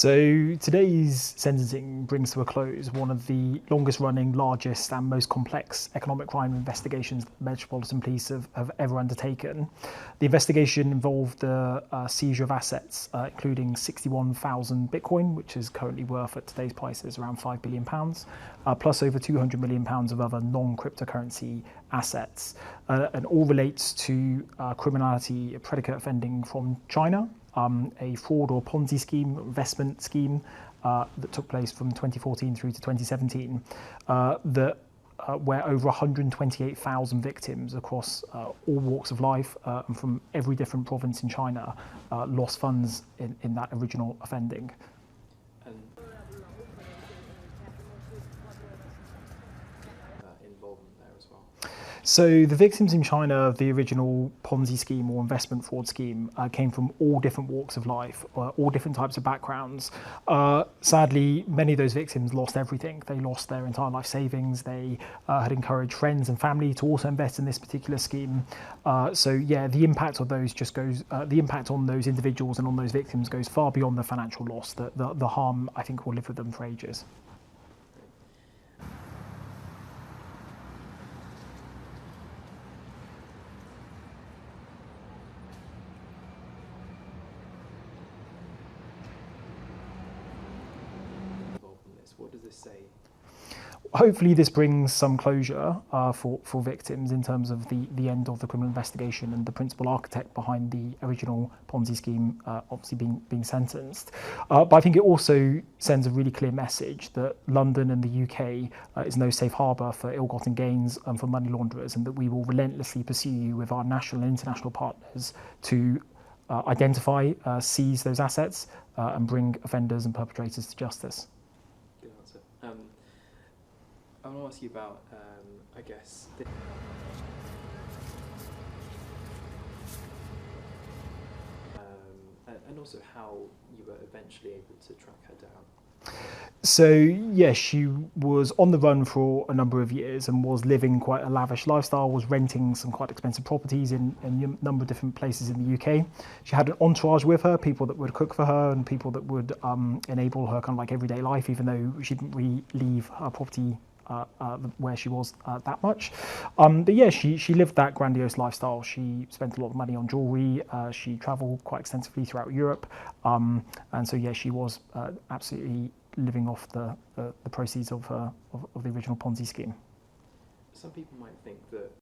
So today's sentencing brings to a close one of the longest running, largest and most complex economic crime investigations the Metropolitan Police have ever undertaken. The investigation involved the seizure of assets, including 61,000 Bitcoin, which is currently worth at today's prices around £5 billion, plus over £200 million of other non-cryptocurrency assets. And all relates to criminality, predicate offending from China. A fraud or Ponzi scheme, investment scheme that took place from 2014 through to 2017, where over 128,000 victims across all walks of life and from every different province in China lost funds in that original offending. Involvement there as well. So the victims in China of the original Ponzi scheme or investment fraud scheme came from all different walks of life, all different types of backgrounds. Sadly, many of those victims lost everything. They lost their entire life savings. They had encouraged friends and family to also invest in this particular scheme. So yeah, the impact of those the impact on those individuals and on those victims goes far beyond the financial loss. The harm, I think, will live with them for ages. What does this say? Hopefully this brings some closure for victims in terms of the end of the criminal investigation and the principal architect behind the original Ponzi scheme obviously being sentenced. But I think it also sends a really clear message that London and the UK is no safe harbour for ill-gotten gains and for money launderers, and that we will relentlessly pursue with our national and international partners to identify, seize those assets and bring offenders and perpetrators to justice. Good answer. I want to ask you about, I guess, and also how you were eventually able to track her down. So yes, she was on the run for a number of years and was living quite a lavish lifestyle, was renting some quite expensive properties in a number of different places in the UK. She had an entourage with her, people that would cook for her and people that would enable her kind of like everyday life, even though she didn't really leave her property where she was that much. But yeah, she lived that grandiose lifestyle. She spent a lot of money on jewellery. She travelled quite extensively throughout Europe. And so yeah, she was absolutely living off the proceeds of the original Ponzi scheme. Some people might think that